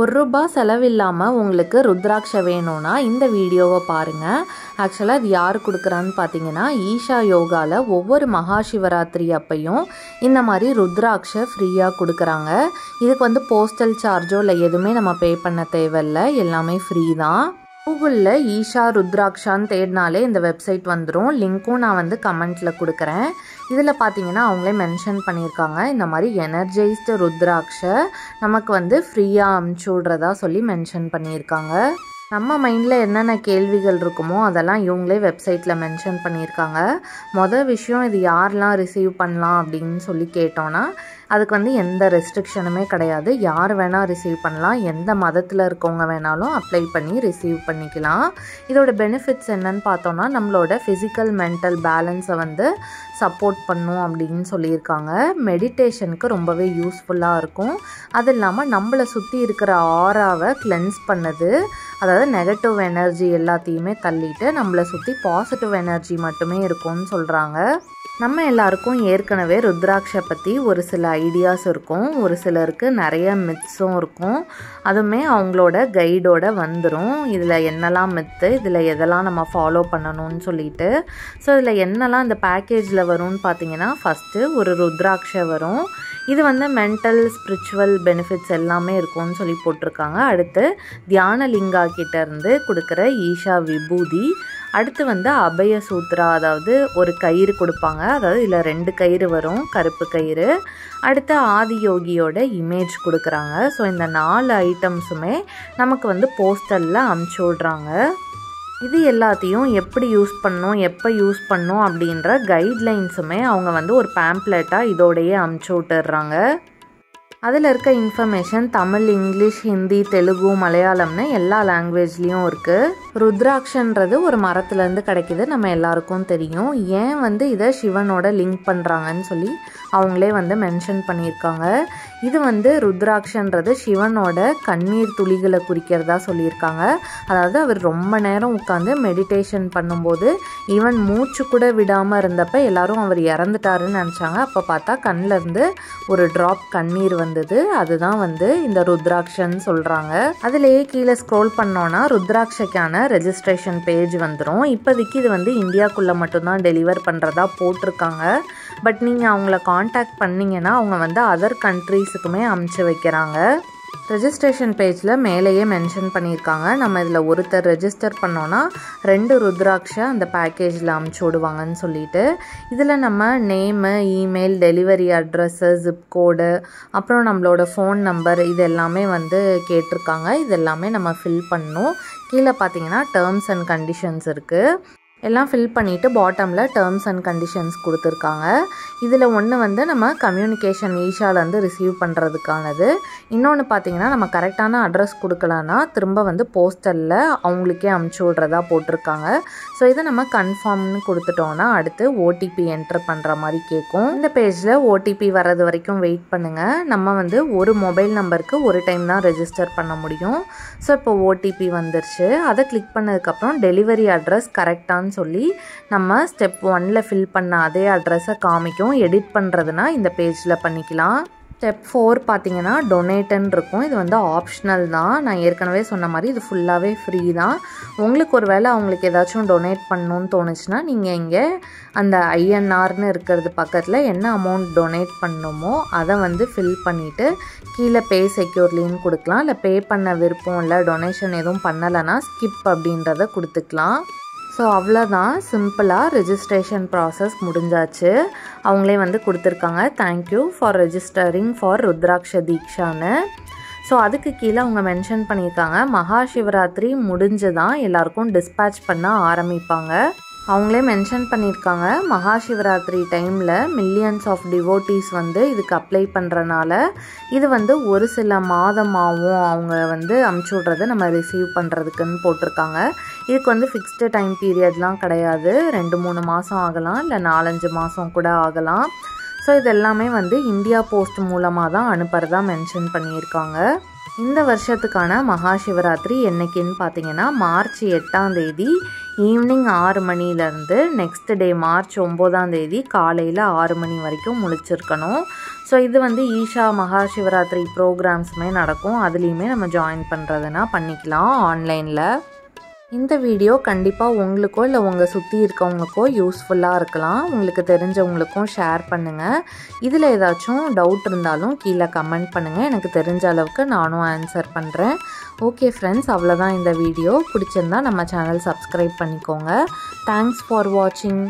₹1 செலவில்லாமல் உங்களுக்கு ருத்ராட்ச வேணும்னா இந்த வீடியோவை பாருங்கள். ஆக்சுவலாக இது யார் கொடுக்குறான்னு பார்த்தீங்கன்னா, ஈஷா யோகாவில் ஒவ்வொரு மகாசிவராத்திரி அப்பையும் இந்த மாதிரி ருத்ராட்ச ஃப்ரீயாக கொடுக்குறாங்க. இதுக்கு போஸ்டல் சார்ஜோ இல்லை எதுவுமே நம்ம பே பண்ண தேவையில்லை, எல்லாமே ஃப்ரீ தான். கூகுளில் ஈஷா ருத்ராட்சான்னு தேடினாலே இந்த வெப்சைட் வந்துடும். லிங்க்கும் நான் கமெண்ட்டில் கொடுக்குறேன். இதில் பார்த்தீங்கன்னா அவங்களே மென்ஷன் பண்ணியிருக்காங்க, இந்த மாதிரி எனர்ஜைஸ்டு ருத்ராட்ச நமக்கு ஃப்ரீயாக அமுச்சு விட்றதா சொல்லி மென்ஷன் பண்ணியிருக்காங்க. நம்ம மைண்டில் என்னென்ன கேள்விகள் இருக்குமோ அதெல்லாம் இவங்களே வெப்சைட்டில் மென்ஷன் பண்ணியிருக்காங்க. மொதல் விஷயம், இது யாரெலாம் ரிசீவ் பண்ணலாம் அப்படின்னு சொல்லி கேட்டோன்னா அதுக்கு எந்த ரெஸ்ட்ரிக்ஷனுமே கிடையாது. யார் வேணால் ரிசீவ் பண்ணலாம், எந்த மதத்தில் இருக்கவங்க வேணாலும் அப்ளை பண்ணி ரிசீவ் பண்ணிக்கலாம். இதோட பெனிஃபிட்ஸ் என்னன்னு பார்த்தோன்னா, நம்மளோட ஃபிசிக்கல் மென்டல் பேலன்ஸை சப்போர்ட் பண்ணும் அப்படின்னு சொல்லியிருக்காங்க. மெடிடேஷனுக்கு ரொம்பவே யூஸ்ஃபுல்லாக இருக்கும். அது இல்லாமல் நம்மளை சுற்றி இருக்கிற ஆராவை கிளென்ஸ் பண்ணுது. அதாவது நெகட்டிவ் எனர்ஜி எல்லாத்தையுமே தள்ளிட்டு நம்மளை சுற்றி பாசிட்டிவ் எனர்ஜி மட்டுமே இருக்கும்னு சொல்கிறாங்க. நம்ம எல்லாருக்கும் ஏற்கனவே ருத்ராட்ச பற்றி ஒரு சில ஐடியாஸ் இருக்கும், ஒரு சிலருக்கு நிறைய மித்ஸும் இருக்கும். அதுவுமே அவங்களோட கைடோட வந்துடும். இதில் என்னெல்லாம் மித்து, இதில் எதெல்லாம் நம்ம ஃபாலோ பண்ணணும்னு சொல்லிட்டு. ஸோ இதில் என்னெல்லாம் இந்த பேக்கேஜில் வரும்னு பார்த்தீங்கன்னா, ஃபஸ்ட்டு ஒரு ருத்ராட்ச வரும். இது மென்டல் ஸ்பிரிச்சுவல் பெனிஃபிட்ஸ் எல்லாமே இருக்கும்னு சொல்லி போட்டிருக்காங்க. அடுத்து தியானலிங்கா கிட்டேருந்து கொடுக்குற ஈஷா விபூதி. அடுத்து அபய சூத்ரா, அதாவது ஒரு கயிறு கொடுப்பாங்க. அதாவது இதில் 2 கயிறு வரும், கருப்பு கயிறு. அடுத்து ஆதியோகியோட இமேஜ் கொடுக்குறாங்க. ஸோ இந்த 4 ஐட்டம்ஸுமே நமக்கு போஸ்டலில் அமுச்சு விட்றாங்க. இது எல்லாத்தையும் எப்படி யூஸ் பண்ணணும், எப்போ யூஸ் பண்ணணும் அப்படின்ற கைட்லைன்ஸுமே அவங்க ஒரு பேம்ப்ளெட்டாக இதோடையே அமுச்சு விட்டுடுறாங்க. அதில் இருக்க இன்ஃபர்மேஷன் தமிழ், இங்கிலீஷ், ஹிந்தி, தெலுங்கு, மலையாளம்னு எல்லா லாங்குவேஜ்லேயும் இருக்குது. ருத்ராட்சன்றது ஒரு மரத்துலேருந்து கிடைக்கிது, நம்ம எல்லாருக்கும் தெரியும். ஏன் இதை சிவனோட லிங்க் பண்ணுறாங்கன்னு சொல்லி அவங்களே மென்ஷன் பண்ணியிருக்காங்க. இது ருத்ராட்சன்றது சிவனோட கண்ணீர் துளிகளை குறிக்கிறதா சொல்லியிருக்காங்க. அதாவது அவர் ரொம்ப நேரம் உட்காந்து மெடிடேஷன் பண்ணும்போது ஈவன் மூச்சு கூட விடாமல் இருந்தப்போ எல்லாரும் அவர் இறந்துட்டாருன்னு நினச்சாங்க. அப்போ பார்த்தா கண்ணிலேருந்து ஒரு ட்ராப் கண்ணீர் வந்தது. அதுதான் இந்த ருத்ராட்சன்னு சொல்கிறாங்க. அதுலேயே கீழே ஸ்க்ரோல் பண்ணோன்னா ருத்ராட்சக்கான ரெஜிஸ்ட்ரேஷன் பேஜ் வந்துடும். இப்போதைக்கு இது இந்தியாவுக்குள்ளே மட்டும்தான் டெலிவர் பண்ணுறதா போட்டிருக்காங்க. பட் நீங்கள் அவங்கள காண்டாக்ட் பண்ணிங்கன்னா அவங்க அதர் கண்ட்ரீஸுக்குமே அமுச்சு வைக்கிறாங்க. ரெஜிஸ்ட்ரேஷன் பேஜில் மேலேயே மென்ஷன் பண்ணியிருக்காங்க, நம்ம இதில் ஒருத்தர் ரெஜிஸ்டர் பண்ணோன்னா 2 ருத்ராட்ச அந்த பேக்கேஜில் அமுச்சு விடுவாங்கன்னு சொல்லிட்டு. இதில் நம்ம name, email, delivery address, zip கோடு, அப்புறம் நம்மளோட ஃபோன் நம்பர், இது எல்லாமே கேட்டிருக்காங்க. இது எல்லாமே நம்ம ஃபில் பண்ணணும். கீழே பார்த்தீங்கன்னா டேர்ம்ஸ் அண்ட் கண்டிஷன்ஸ் இருக்குது. எல்லாம் ஃபில் பண்ணிவிட்டு பாட்டமில் டேர்ம்ஸ் அண்ட் கண்டிஷன்ஸ் கொடுத்துருக்காங்க. இதில் ஒன்று நம்ம கம்யூனிகேஷன் ஈஷாலேருந்து ரிசீவ் பண்ணுறதுக்கானது. இன்னொன்று பார்த்தீங்கன்னா, நம்ம கரெக்டான அட்ரஸ் கொடுக்கலன்னா திரும்ப போஸ்டலில் அவங்களுக்கே அமுச்சு விட்றதா போட்டிருக்காங்க. ஸோ இதை நம்ம கன்ஃபார்ம்னு கொடுத்துட்டோன்னா அடுத்து ஓடிபி என்டர் பண்ணுற மாதிரி கேட்கும். இந்த பேஜில் ஓடிபி வர்றது வரைக்கும் வெயிட் பண்ணுங்கள். நம்ம ஒரு மொபைல் நம்பருக்கு ஒரு டைம் தான் ரெஜிஸ்டர் பண்ண முடியும். ஸோ இப்போ ஓடிபி வந்துருச்சு. அதை கிளிக் பண்ணதுக்கப்புறம் டெலிவரி அட்ரஸ் கரெக்டான சொல்லி நம்ம ஸ்டெப் 1ல் ஃபில் பண்ண அதே அட்ரஸை காமிக்கும். எடிட் பண்ணுறதுனா இந்த பேஜில் பண்ணிக்கலாம். ஸ்டெப் 4 பார்த்தீங்கன்னா டொனேட்டுன்னு இருக்கும். இது ஆப்ஷனல் தான். நான் ஏற்கனவே சொன்ன மாதிரி இது ஃபுல்லாகவே ஃப்ரீ தான். உங்களுக்கு ஒரு வேளை அவங்களுக்கு ஏதாச்சும் டொனேட் பண்ணணுன்னு தோணுச்சுன்னா நீங்கள் இங்கே அந்த ஐஎன்ஆர்னு இருக்கிறது பக்கத்தில் என்ன அமௌண்ட் டொனேட் பண்ணணுமோ அதை ஃபில் பண்ணிவிட்டு கீழே பே செக்யூர்லின்னு கொடுக்கலாம். இல்லை பே பண்ண விருப்பம் இல்லை, டொனேஷன் எதுவும் பண்ணலைன்னா ஸ்கிப் அப்படின்றத கொடுத்துக்கலாம். ஸோ அவ்வளோதான், சிம்பிளாக ரெஜிஸ்ட்ரேஷன் ப்ராசஸ் முடிஞ்சாச்சு. அவங்களே கொடுத்துருக்காங்க, thank you for registering for Rudraksha தீக்ஷான்னு. ஸோ அதுக்கு கீழே அவங்க மென்ஷன் பண்ணியிருக்காங்க, மகாசிவராத்திரி முடிஞ்சு தான் எல்லாருக்கும் டிஸ்பேட்ச் பண்ண ஆரம்பிப்பாங்க. அவங்களே மென்ஷன் பண்ணியிருக்காங்க, மகாசிவராத்திரி டைமில் மில்லியன்ஸ் ஆஃப் டிவோட்டீஸ் இதுக்கு அப்ளை பண்ணுறனால இது ஒரு சில மாதமாகவும் அவங்க அமுச்சு விட்றதை நம்ம ரிசீவ் பண்ணுறதுக்குன்னு போட்டிருக்காங்க. இதுக்கு ஃபிக்ஸ்டு டைம் பீரியட்லாம் கிடையாது. 2-3 மாதம் ஆகலாம், இல்லை 4-5 மாதம் கூட ஆகலாம். ஸோ இது எல்லாமே இந்தியா போஸ்ட் மூலமாக தான் அனுப்புகிறதா மென்ஷன் பண்ணியிருக்காங்க. இந்த வருஷத்துக்கான மகா சிவராத்திரி என்னைக்குன்னு பார்த்தீங்கன்னா மார்ச் 8ஆம் தேதி ஈவினிங் 6 மணிலேருந்து நெக்ஸ்ட் டே மார்ச் 9ஆம் தேதி காலையில் 6 மணி வரைக்கும் முழிச்சிருக்கணும். ஸோ இது வந்து ஈஷா மகா சிவராத்திரி ப்ரோக்ராம்ஸுமே நடக்கும். அதுலேயுமே நம்ம ஜாயின் பண்ணுறதுனா பண்ணிக்கலாம் ஆன்லைனில். இந்த வீடியோ கண்டிப்பாக உங்களுக்கோ இல்லை உங்கள் சுற்றி இருக்கவங்களுக்கோ யூஸ்ஃபுல்லாக இருக்கலாம். உங்களுக்கு தெரிஞ்சவங்களுக்கும் ஷேர் பண்ணுங்கள். இதில் ஏதாச்சும் டவுட் இருந்தாலும் கீழே கமெண்ட் பண்ணுங்கள். எனக்கு தெரிஞ்ச அளவுக்கு நானும் ஆன்சர் பண்ணுறேன். ஓகே ஃப்ரெண்ட்ஸ், அவ்வளோதான் இந்த வீடியோ. பிடிச்சிருந்தா நம்ம சேனல் சப்ஸ்கிரைப் பண்ணிக்கோங்க. தேங்க்ஸ் ஃபார் வாட்சிங்.